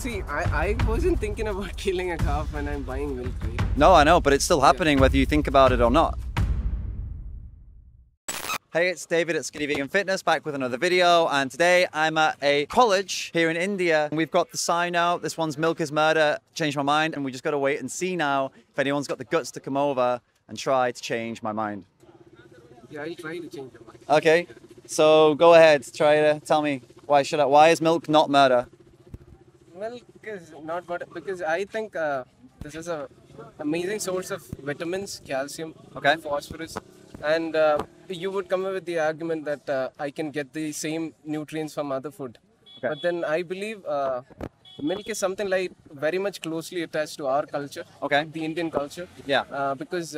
See, I wasn't thinking about killing a calf when I'm buying milk, right? No, I know, but it's still happening whether you think about it or not. Hey, it's David at Skinny Vegan Fitness, back with another video, and today I'm at a college here in India. We've got the sign out, this one's milk is murder, changed my mind, and we just got to wait and see now if anyone's got the guts to come over and try to change my mind. Yeah, I'll try to change your mind. Okay, so go ahead, try to tell me, why is milk not murder? Milk is not murder because I think this is a amazing source of vitamins, calcium, Okay. phosphorus, and you would come up with the argument that I can get the same nutrients from other food. Okay. But then I believe milk is something like very much closely attached to our culture, Okay. the Indian culture. Yeah. Because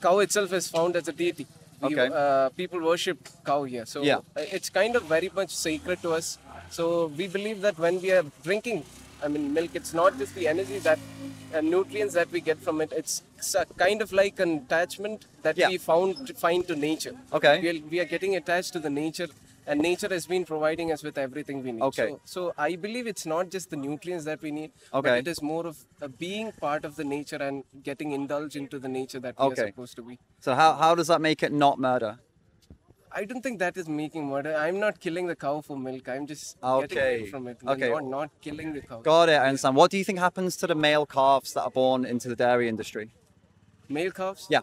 cow itself is found as a deity. Okay. People worship cow here, so Yeah. it's kind of very much sacred to us. So we believe that when we are drinking, milk, it's not just the energy that nutrients that we get from it. It's kind of like an attachment that Yeah. we find to nature. Okay. We are getting attached to the nature, and nature has been providing us with everything we need. Okay. So I believe it's not just the nutrients that we need, Okay. but it is more of being part of the nature and getting indulged into the nature that we are Okay. supposed to be. So how does that make it not murder? I don't think that is making murder. I'm not killing the cow for milk. I'm just getting Okay. milk from it. Okay. Not killing the cow. Got it, I understand. What do you think happens to the male calves that are born into the dairy industry? Male calves? Yeah.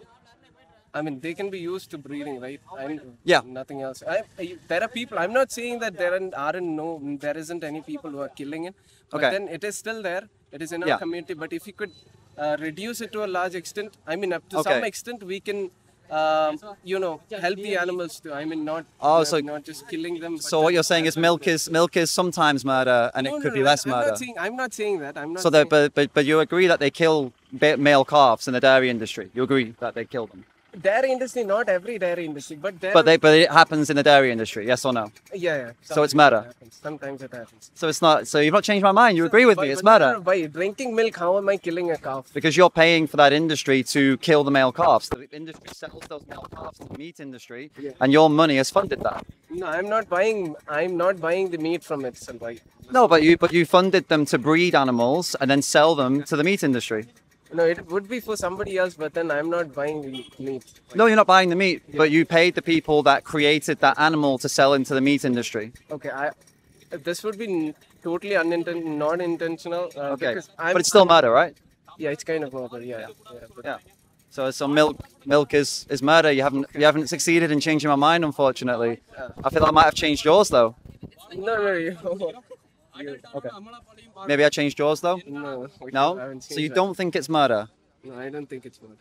They can be used to breeding, right? Yeah. Nothing else. There are people. I'm not saying that there isn't any people who are killing it. But Okay. then it is still there. It is in our Yeah. community. But if you could reduce it to a large extent, up to Okay. some extent, we can, help the animals too. Not just killing them. So what you're saying is milk is sometimes murder, and it could be less murder. I'm not saying that. I'm not. So but you agree that they kill male calves in the dairy industry. You agree that they kill them. Dairy industry, not every dairy industry, but there. But it happens in the dairy industry. Yes or no? Yeah. So it's murder. Sometimes it happens. So it's not. So you've not changed my mind. You agree with me? It's But murder. by drinking milk, how am I killing a calf? Because you're paying for that industry to kill the male calves. The industry sells those male calves to the meat industry, Yeah. and your money has funded that. No, I'm not buying the meat from it. No, but you funded them to breed animals and then sell them to the meat industry. No, it would be for somebody else, but then I'm not buying the meat. No, you're not buying the meat, but you paid the people that created that animal to sell into the meat industry. Okay, this would be totally not intentional. Okay, Because but it's still murder, right? Yeah, it's kind of murder. Yeah. Yeah. So milk is murder. You haven't succeeded in changing my mind, unfortunately. I feel I might have changed yours though. No. Okay. Maybe I changed yours though. No. I No. haven't So changed you that. don't think it's murder, No, I don't think it's murder.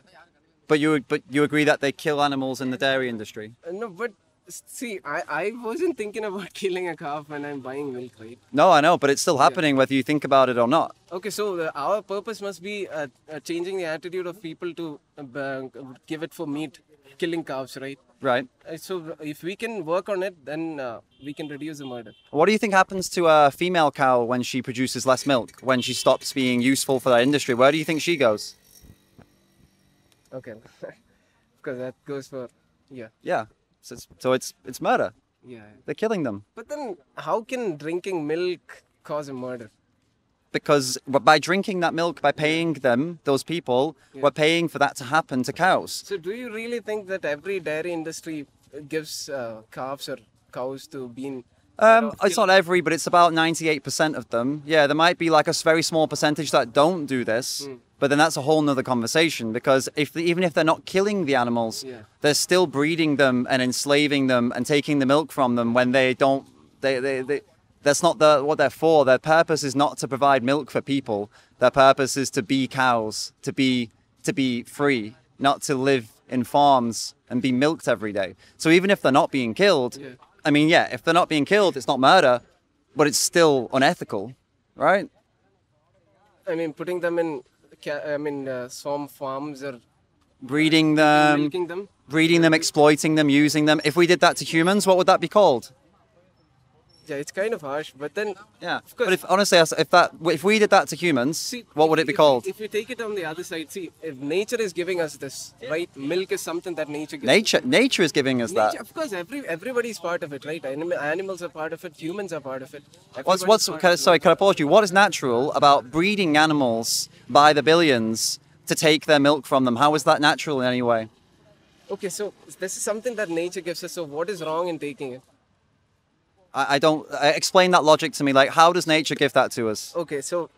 but you agree that they kill animals in the dairy industry. No, but see, I wasn't thinking about killing a calf when I'm buying milk, right? No, I know, but it's still happening whether you think about it or not. Okay, so our purpose must be changing the attitude of people to give it for meat, killing cows, right? Right. So if we can work on it, then we can reduce the murder. What do you think happens to a female cow when she produces less milk, when she stops being useful for that industry? Where do you think she goes? Okay, because that goes for, yeah. Yeah. So it's murder. Yeah. They're killing them. But then how can drinking milk cause a murder? Because by drinking that milk, by paying them, those people, we're paying for that to happen to cows. So do you really think that every dairy industry gives calves or cows to being... It's not every, but it's about 98% of them. Yeah, there might be like a very small percentage that don't do this, but then that's a whole nother conversation, because even if they're not killing the animals, they're still breeding them and enslaving them and taking the milk from them when they don't... That's not what they're for. Their purpose is not to provide milk for people. Their purpose is to be cows, to be free, not to live in farms and be milked every day. So even if they're not being killed, if they're not being killed, it's not murder, but it's still unethical, right? Putting them in, some farms or Breeding them, milking them. breeding them, exploiting them, using them. If we did that to humans, what would that be called? Yeah, it's kind of harsh, but then Yeah. of course. But if honestly, if we did that to humans, See, what would it be called? If you take it on the other side, see, if nature is giving us this, right? Milk is something that nature gives. Nature is giving us that. Nature, of course, everybody's part of it, right? Animals are part of it. Humans are part of it. What's Everybody's part of it. sorry, can I pause you? What is natural about breeding animals by the billions to take their milk from them? How is that natural in any way? Okay, so this is something that nature gives us. So what is wrong in taking it? I don't explain that logic to me. Like, how does nature give that to us? Okay, so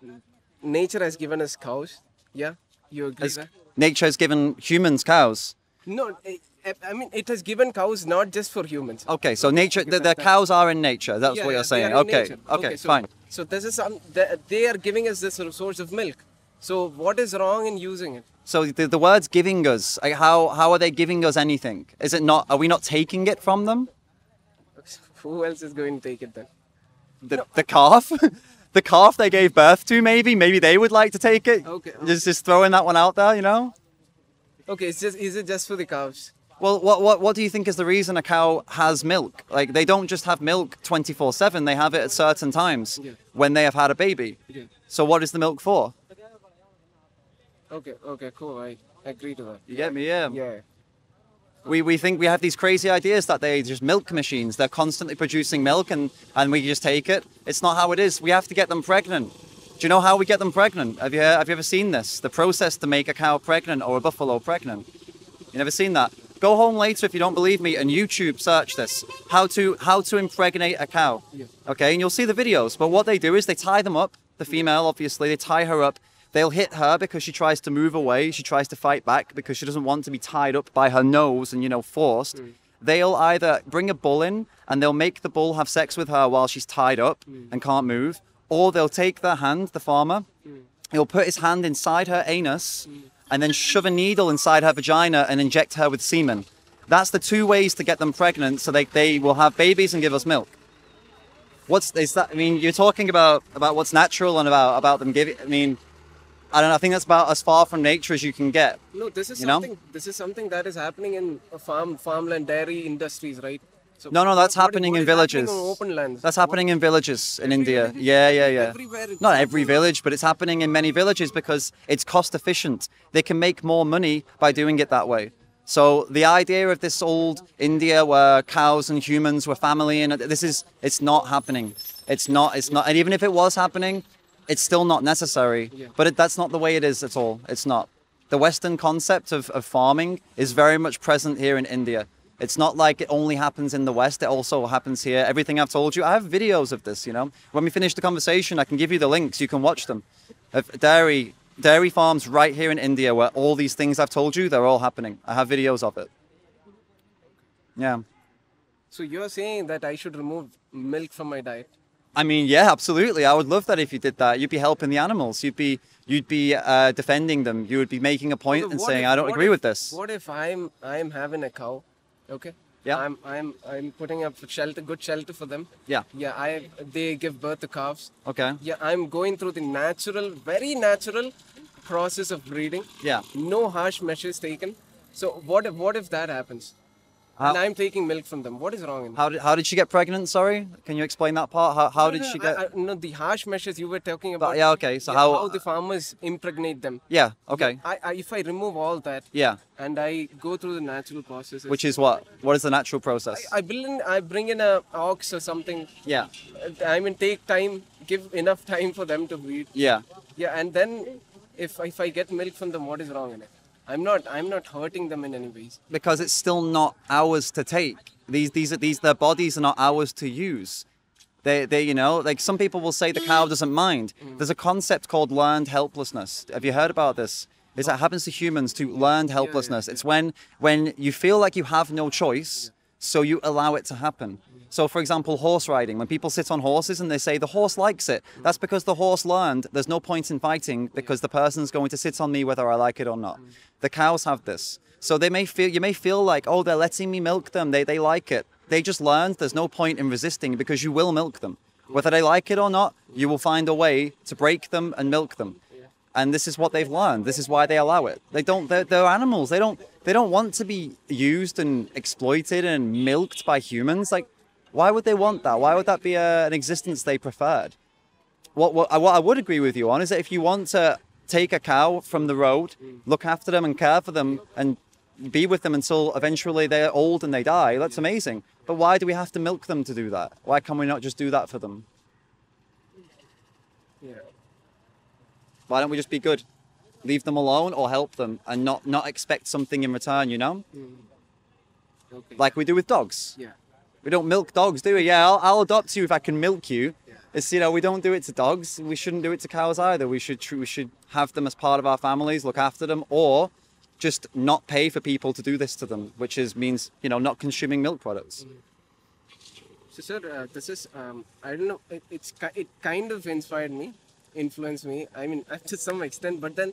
nature has given us cows. Yeah, you agree Has- that? Nature has given humans cows. No, I mean it has given cows not just for humans. Okay, so nature, the cows are in nature. That's Yeah, what yeah, you're they saying. are in Okay, nature. okay, so, fine. So this is they are giving us this source of milk. So what is wrong in using it? So the words giving us, like how are they giving us anything? Is it not? Are we not taking it from them? Who else is going to take it then? The calf, the calf they gave birth to. Maybe they would like to take it. Okay. Just throwing that one out there, you know. Okay, is it just for the cows? Well, what do you think is the reason a cow has milk? Like, they don't just have milk 24/7. They have it at certain times Yeah. when they have had a baby. Yeah. So what is the milk for? Okay, cool. I agree to that. You get me? Yeah. Yeah. We think we have these crazy ideas that they're just milk machines. They're constantly producing milk and we just take it. It's not how it is. We have to get them pregnant. Do you know how we get them pregnant? Have you ever seen this? The process to make a cow pregnant or a buffalo pregnant. You never seen that? Go home later if you don't believe me and YouTube search this. How to impregnate a cow. Yeah. Okay, and you'll see the videos. But what they do is they tie them up. The female, obviously, they tie her up. They'll hit her because she tries to move away. She tries to fight back because she doesn't want to be tied up by her nose and, forced. They'll either bring a bull in and they'll make the bull have sex with her while she's tied up and can't move. Or they'll take their hand, the farmer, he'll put his hand inside her anus and then shove a needle inside her vagina and inject her with semen. That's the two ways to get them pregnant so they will have babies and give us milk. Is that? I mean, you're talking about what's natural and about them giving. I mean, I don't know. I think that's about as far from nature as you can get. No, this is You know? something. This is something that is happening in farmland, dairy industries, right? So No, that's happening in what is villages. happening on open lands? That's happening in villages in India. village? Yeah. Everywhere it's Not happening. every village, but it's happening in many villages because it's cost efficient. They can make more money by doing it that way. So the idea of this old India where cows and humans were family and it's not happening. It's not. And even if it was happening, it's still not necessary. Yeah. But that's not the way it is at all. It's not. The Western concept of farming is very much present here in India. It's not like it only happens in the West. It also happens here. Everything I've told you, I have videos of this, When we finish the conversation, I can give you the links. You can watch them. Of dairy farms right here in India where all these things I've told you, they're all happening. I have videos of it. Yeah. So you're saying that I should remove milk from my diet? I mean, yeah, absolutely. I would love that if you did that. You'd be helping the animals. You'd be defending them. You would be making a point So and what saying, if- I don't what agree if- with this. What if I'm having a cow? Okay. Yeah. I'm putting up good shelter for them. Yeah. Yeah. They give birth to calves. Okay. Yeah. I'm going through the very natural process of breeding. Yeah. No harsh measures taken. So what if that happens? And I'm taking milk from them. What is wrong in that? How did she get pregnant? Sorry, can you explain that part? How did she get? No, the harsh measures you were talking about. Yeah, okay. So how the farmers impregnate them. Yeah. Okay. If I remove all that. Yeah. And I go through the natural processes. Which is what? What is the natural process? I bring in a ox or something. Yeah. Take time, give enough time for them to breed. Yeah. Yeah, and then if I get milk from them, what is wrong in it? I'm not hurting them in any ways. Because it's still not ours to take. Their bodies are not ours to use. They like some people will say the cow doesn't mind. There's a concept called learned helplessness. Have you heard about this? It happens to humans to learned helplessness. It's when you feel like you have no choice, so you allow it to happen. So, for example, horse riding. When people sit on horses and they say the horse likes it, that's because the horse learned there's no point in fighting because the person's going to sit on me whether I like it or not. The cows have this. So you may feel like, oh, they're letting me milk them. They like it. They just learned there's no point in resisting because you will milk them. Whether they like it or not, you will find a way to break them and milk them. And this is what they've learned. This is why they allow it. They're animals. They don't want to be used and exploited and milked by humans. Like, Why would they want that? Why would that be an existence they preferred? What I would agree with you on is that if you want to take a cow from the road, look after them and care for them and be with them until eventually they're old and they die, that's amazing. But why do we have to milk them to do that? Why can we not just do that for them? Yeah. Why don't we just be good? Leave them alone or help them and not expect something in return, you know? Okay. Like we do with dogs. Yeah. We don't milk dogs, do we? Yeah, I'll adopt you if I can milk you. Yeah. It's, you know, we don't do it to dogs. We shouldn't do it to cows either. We should have them as part of our families, look after them, or just not pay for people to do this to them, which means, you know, not consuming milk products. So, sir, this is, I don't know, it kind of influenced me, I mean, to some extent, but then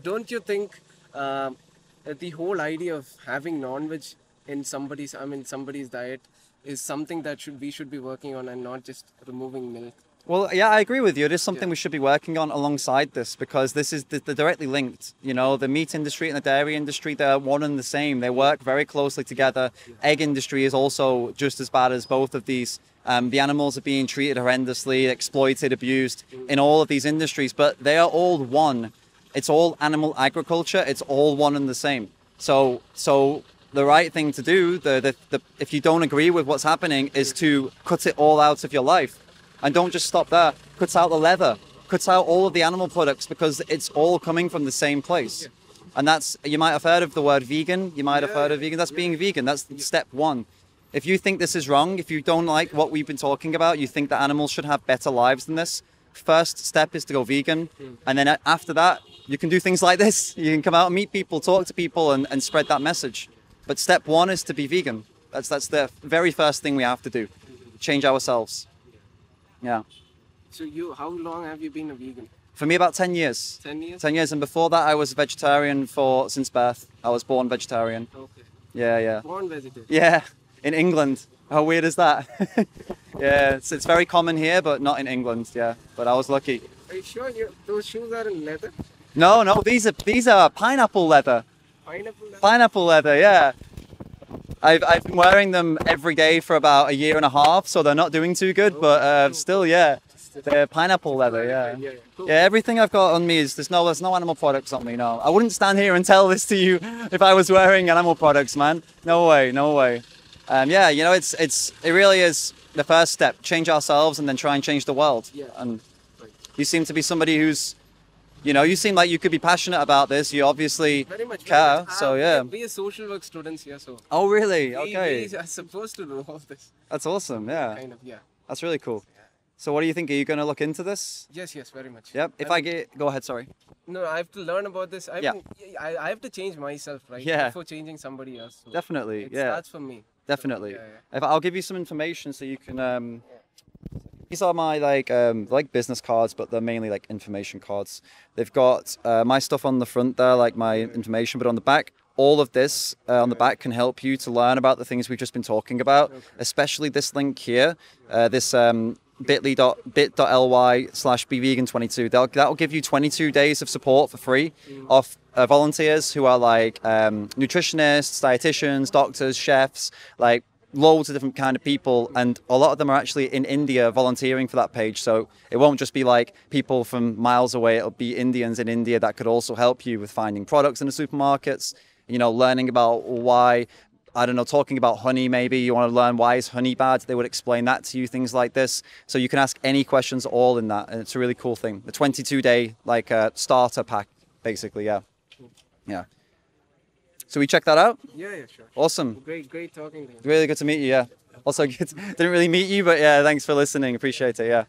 don't you think the whole idea of having non-veg in somebody's diet is something that we should be working on and not just removing milk? Well, yeah, I agree with you. It is something we should be working on alongside this because this is they're directly linked. You know, the meat industry and the dairy industry, they're one and the same. They work very closely together. Egg industry is also just as bad as both of these. The animals are being treated horrendously, exploited, abused in all of these industries, but they are all one. It's all animal agriculture. It's all one and the same. So the right thing to do, if you don't agree with what's happening, is to cut it all out of your life. And don't just stop there. Cut out the leather. Cut out all of the animal products because it's all coming from the same place. And that's, you might have heard of the word vegan. You might have heard of vegan. That's being vegan. That's step one. If you think this is wrong, if you don't like what we've been talking about, you think that animals should have better lives than this, first step is to go vegan. And then after that, you can do things like this. You can come out and meet people, talk to people and spread that message. But step one is to be vegan. That's the very first thing we have to do. Change ourselves. Yeah. So how long have you been a vegan? For me, about 10 years. 10 years? 10 years. And before that, I was a vegetarian since birth. I was born vegetarian. Okay. Yeah. Born vegetarian? Yeah, in England. How weird is that? Yeah, it's very common here, but not in England. Yeah, but I was lucky. Are you sure those shoes are in leather? No, these are pineapple leather. Pineapple leather? Pineapple leather, yeah. I've been wearing them every day for about a year and a half, so they're not doing too good, but still, yeah. They're pineapple leather, yeah. Cool. Yeah, everything I've got on me is there's no animal products on me, no. I wouldn't stand here and tell this to you if I was wearing animal products, man. No way. Yeah, you know, it really is the first step. Change ourselves and then try and change the world. Yeah. And you seem to be somebody who's, you know, you seem like you could be passionate about this. You obviously very much care, so yeah. We are social work students here, so. Oh, really? Okay. We are supposed to do all this. That's awesome, yeah. Kind of, yeah. That's really cool. So what do you think? Are you going to look into this? Yes, very much. Yep. Go ahead, sorry. No, I have to learn about this. I have to change myself, right? Yeah. Before changing somebody else. So Definitely, it yeah. starts from me. Definitely. So, If I'll give you some information so you can. These are my like business cards, but they're mainly like information cards. They've got my stuff on the front there, like my information, but on the back, all of this on the back can help you to learn about the things we've just been talking about, especially this link here, this bit.ly/bevegan22. That'll give you 22 days of support for free off volunteers who are like nutritionists, dietitians, doctors, chefs, like loads of different kind of people, and a lot of them are actually in India volunteering for that page. So it won't just be like people from miles away, it'll be Indians in India that could also help you with finding products in the supermarkets, you know, learning about why, I don't know, talking about honey maybe, you want to learn why is honey bad, they would explain that to you, things like this. So you can ask any questions all in that, and it's a really cool thing. The 22-day like starter pack, basically, yeah. So we check that out? Yeah, sure. Awesome. Great talking to you. Really good to meet you, yeah. Also, didn't really meet you, but yeah, thanks for listening. Appreciate it, yeah.